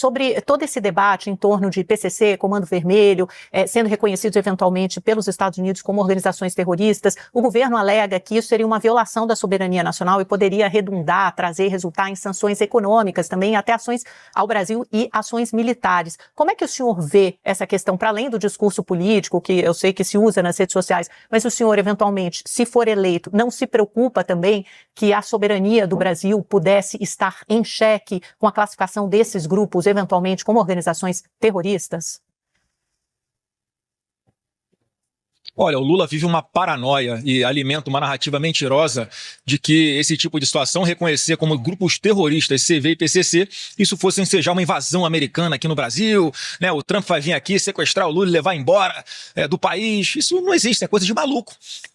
sobre todo esse debate em torno de PCC, Comando Vermelho, sendo reconhecidos eventualmente pelos Estados Unidos como organizações terroristas. O governo alega que isso seria uma violação da soberania nacional e poderia redundar, resultar em sanções econômicas, também até ações ao Brasil e ações militares. Como é que o senhor vê essa questão, para além do discurso político, que eu sei que se usa nas redes sociais, mas o senhor, eventualmente, se for eleito, não se preocupa também que a soberania do Brasil pudesse estar em xeque com a classificação desses grupos, eventualmente, como organizações terroristas? Olha, o Lula vive uma paranoia e alimenta uma narrativa mentirosa de que esse tipo de situação, reconhecer como grupos terroristas CV e PCC, isso fosse ensejar uma invasão americana aqui no Brasil, né? O Trump vai vir aqui sequestrar o Lula e levar embora do país. Isso não existe, é coisa de maluco.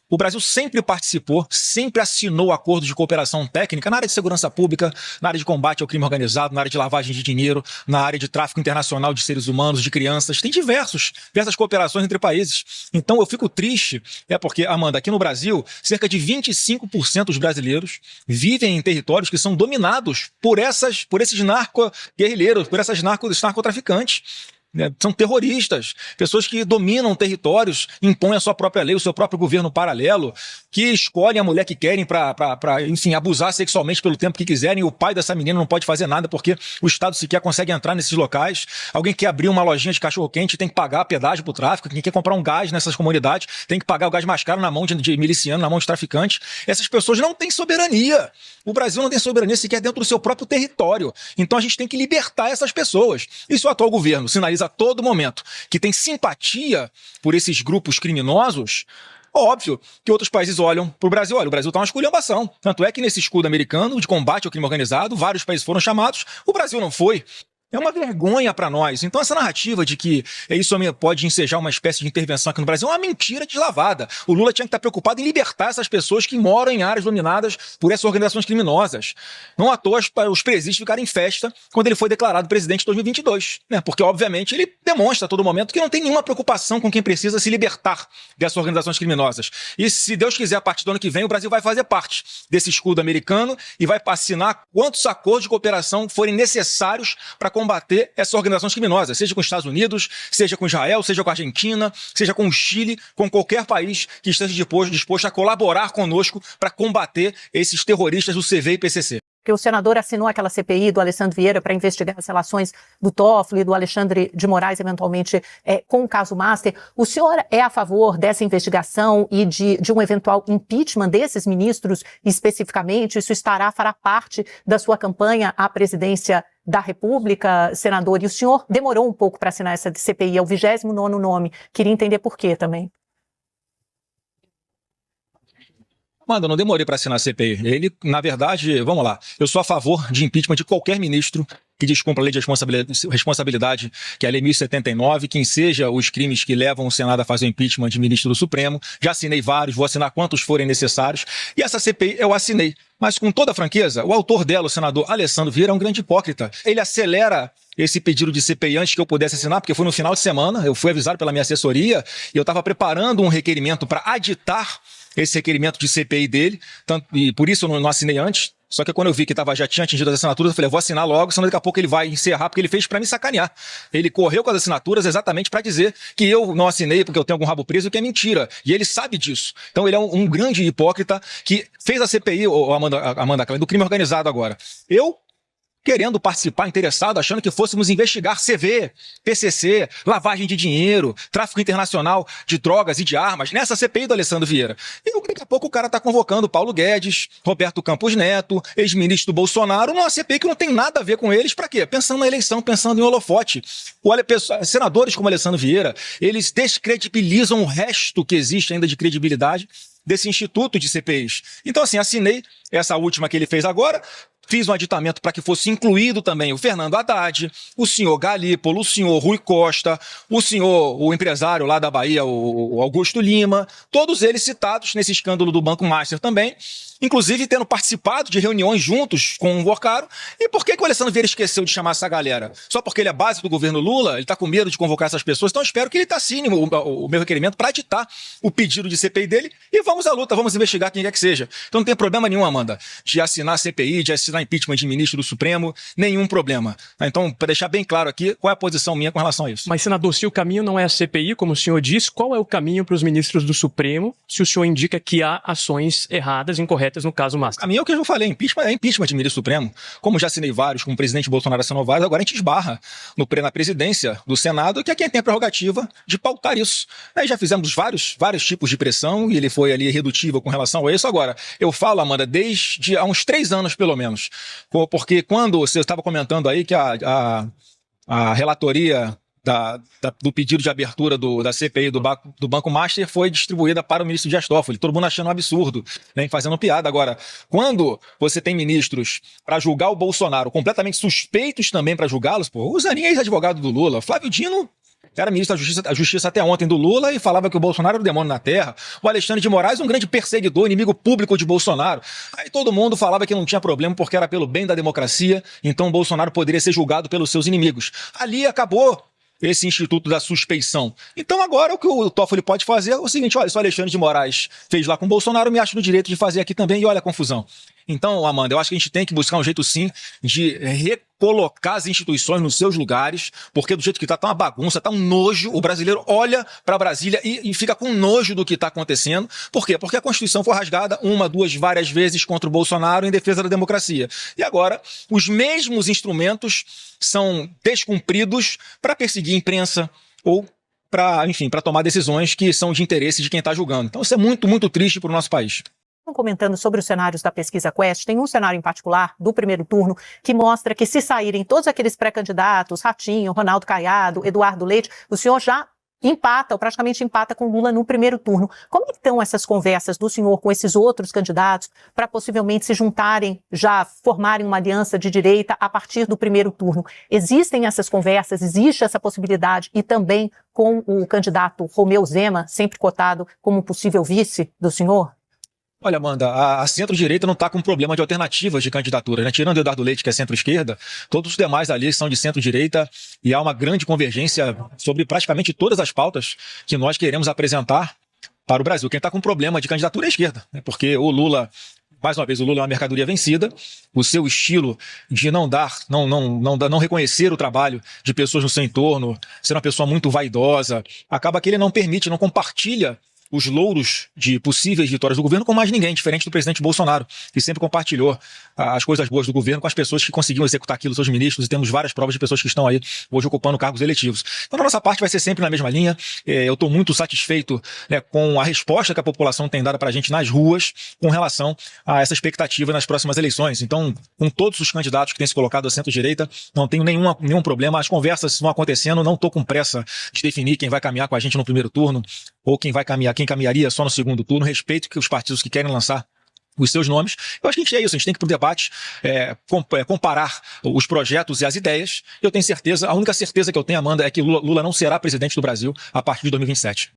O Brasil sempre participou, sempre assinou acordos de cooperação técnica na área de segurança pública, na área de combate ao crime organizado, na área de lavagem de dinheiro, na área de tráfico internacional de seres humanos, de crianças. Tem diversas cooperações entre países. Então eu fico triste, porque, Amanda, aqui no Brasil, cerca de 25% dos brasileiros vivem em territórios que são dominados por esses narco-guerrilheiros, por esses narcotraficantes. São terroristas, pessoas que dominam territórios, impõem a sua própria lei, o seu próprio governo paralelo, que escolhem a mulher que querem para enfim, abusar sexualmente pelo tempo que quiserem, e o pai dessa menina não pode fazer nada porque o Estado sequer consegue entrar nesses locais. Alguém que quer abrir uma lojinha de cachorro-quente tem que pagar pedágio para o tráfico, quem quer comprar um gás nessas comunidades tem que pagar o gás mais caro na mão de miliciano, na mão de traficante. Essas pessoas não têm soberania. O Brasil não tem soberania sequer dentro do seu próprio território. Então a gente tem que libertar essas pessoas. E se o atual governo sinaliza a todo momento que tem simpatia por esses grupos criminosos, óbvio que outros países olham para o Brasil. Olha, o Brasil está uma esculhambação. Tanto é que nesse escudo americano de combate ao crime organizado, vários países foram chamados, o Brasil não foi. É uma vergonha para nós. Então essa narrativa de que isso pode ensejar uma espécie de intervenção aqui no Brasil é uma mentira deslavada. O Lula tinha que estar preocupado em libertar essas pessoas que moram em áreas dominadas por essas organizações criminosas. Não à toa os presídios ficaram em festa quando ele foi declarado presidente em 2022. Né? Porque, obviamente, ele demonstra a todo momento que não tem nenhuma preocupação com quem precisa se libertar dessas organizações criminosas. E se Deus quiser, a partir do ano que vem, o Brasil vai fazer parte desse escudo americano e vai assinar quantos acordos de cooperação forem necessários para combater essas organizações criminosas, seja com os Estados Unidos, seja com Israel, seja com a Argentina, seja com o Chile, com qualquer país que esteja disposto a colaborar conosco para combater esses terroristas do CV e PCC. Que o senador assinou aquela CPI do Alessandro Vieira para investigar as relações do Toffoli e do Alexandre de Moraes, eventualmente, com o caso Master. O senhor é a favor dessa investigação e de um eventual impeachment desses ministros especificamente? Isso fará parte da sua campanha à presidência da República, senador? E o senhor demorou um pouco para assinar essa CPI, é o 29º nome. Queria entender por quê também. Mano, eu não demorei para assinar a CPI. Ele, na verdade, vamos lá, eu sou a favor de impeachment de qualquer ministro que descumpra a lei de responsabilidade, que é a lei 1079, que enseja os crimes que levam o Senado a fazer o impeachment de ministro do Supremo. Já assinei vários, vou assinar quantos forem necessários. E essa CPI eu assinei. Mas, com toda franqueza, o autor dela, o senador Alessandro Vieira, é um grande hipócrita. Ele acelera esse pedido de CPI antes que eu pudesse assinar, porque foi no final de semana, eu fui avisado pela minha assessoria, e eu estava preparando um requerimento para aditar esse requerimento de CPI dele, e por isso eu não assinei antes. Só que quando eu vi que já tinha atingido as assinaturas, eu falei, eu vou assinar logo, senão daqui a pouco ele vai encerrar, porque ele fez para me sacanear. Ele correu com as assinaturas exatamente para dizer que eu não assinei porque eu tenho algum rabo preso, que é mentira. E ele sabe disso. Então ele é um grande hipócrita que fez a CPI, Amanda Klein, do crime organizado agora. Eu querendo participar, interessado, achando que fôssemos investigar CV, PCC, lavagem de dinheiro, tráfico internacional de drogas e de armas, nessa CPI do Alessandro Vieira. E daqui a pouco o cara está convocando Paulo Guedes, Roberto Campos Neto, ex-ministro do Bolsonaro, numa CPI que não tem nada a ver com eles. Para quê? Pensando na eleição, pensando em holofote. Senadores como Alessandro Vieira, eles descredibilizam o resto que existe ainda de credibilidade desse instituto de CPIs. Então, assim, assinei essa última que ele fez agora, fiz um aditamento para que fosse incluído também o Fernando Haddad, o senhor Galípolo, o senhor Rui Costa, o empresário lá da Bahia, o Augusto Lima, todos eles citados nesse escândalo do Banco Master também. inclusive tendo participado de reuniões juntos com o Worcaro. E por que o Alessandro Vieira esqueceu de chamar essa galera? Só porque ele é base do governo Lula? Ele está com medo de convocar essas pessoas? Então eu espero que ele assine o meu requerimento para editar o pedido de CPI dele e vamos à luta, vamos investigar quem quer que seja. Então não tem problema nenhum, Amanda, de assinar a CPI, de assinar impeachment de ministro do Supremo, nenhum problema. Então, para deixar bem claro aqui, qual é a posição minha com relação a isso. Mas, senador, se o caminho não é a CPI, como o senhor disse, qual é o caminho para os ministros do Supremo se o senhor indica que há ações erradas, incorretas no caso Mastro? A mim é o que eu já falei, impeachment é impeachment de ministro supremo. Como já assinei vários, como o presidente Bolsonaro assinou vários, agora a gente esbarra na presidência do Senado, que é quem tem a prerrogativa de pautar isso. Aí já fizemos vários tipos de pressão e ele foi ali irredutível com relação a isso. Agora, eu falo, Amanda, desde há uns 3 anos pelo menos, porque quando você estava comentando aí que a relatoria do pedido de abertura da CPI do Banco Master foi distribuída para o ministro Dias Toffoli. Todo mundo achando um absurdo, né, fazendo piada. Agora, quando você tem ministros para julgar o Bolsonaro, completamente suspeitos também para julgá-los, o Zanin é ex-advogado do Lula, Flávio Dino era ministro da Justiça até ontem do Lula e falava que o Bolsonaro era o demônio na terra. O Alexandre de Moraes, um grande perseguidor, inimigo público de Bolsonaro. Aí todo mundo falava que não tinha problema porque era pelo bem da democracia, então o Bolsonaro poderia ser julgado pelos seus inimigos. Ali acabou esse instituto da suspeição. Então agora o que o Toffoli pode fazer é o seguinte: olha, se o Alexandre de Moraes fez lá com o Bolsonaro, eu me acho no direito de fazer aqui também, e olha a confusão. Então, Amanda, eu acho que a gente tem que buscar um jeito sim de recolocar as instituições nos seus lugares, porque do jeito que tá uma bagunça, tá um nojo. O brasileiro olha para Brasília e fica com nojo do que está acontecendo. Por quê? Porque a Constituição foi rasgada 1, 2, várias vezes contra o Bolsonaro em defesa da democracia. E agora, os mesmos instrumentos são descumpridos para perseguir a imprensa ou para tomar decisões que são de interesse de quem está julgando. Então isso é muito, muito triste para o nosso país. Comentando sobre os cenários da pesquisa Quest, tem um cenário em particular do primeiro turno que mostra que se saírem todos aqueles pré-candidatos, Ratinho, Ronaldo Caiado, Eduardo Leite, o senhor já empata, ou praticamente empata com Lula no primeiro turno. Como estão essas conversas do senhor com esses outros candidatos para possivelmente se juntarem, já formarem uma aliança de direita a partir do primeiro turno? Existem essas conversas, existe essa possibilidade e também com o candidato Romeu Zema, sempre cotado como possível vice do senhor? Olha, Amanda, a centro-direita não está com problema de alternativas de candidatura, né? Tirando o Eduardo Leite, que é centro-esquerda, todos os demais ali são de centro-direita e há uma grande convergência sobre praticamente todas as pautas que nós queremos apresentar para o Brasil. Quem está com problema de candidatura é a esquerda, né? Porque o Lula, mais uma vez, o Lula é uma mercadoria vencida, o seu estilo de não reconhecer o trabalho de pessoas no seu entorno, ser uma pessoa muito vaidosa, acaba que ele não permite, não compartilha os louros de possíveis vitórias do governo com mais ninguém, diferente do presidente Bolsonaro, que sempre compartilhou as coisas boas do governo com as pessoas que conseguiam executar aquilo, seus ministros, e temos várias provas de pessoas que estão aí hoje ocupando cargos eletivos. Então, a nossa parte vai ser sempre na mesma linha. Eu estou muito satisfeito, né, com a resposta que a população tem dado para a gente nas ruas com relação a essa expectativa nas próximas eleições. Então, com todos os candidatos que têm se colocado à centro-direita, não tenho nenhum problema. As conversas vão acontecendo, não estou com pressa de definir quem vai caminhar com a gente no primeiro turno ou quem caminharia só no segundo turno. Respeito que os partidos que querem lançar os seus nomes. Eu acho que é isso, a gente tem que ir para o debate, comparar os projetos e as ideias. Eu tenho certeza, a única certeza que eu tenho, Amanda, é que Lula não será presidente do Brasil a partir de 2027.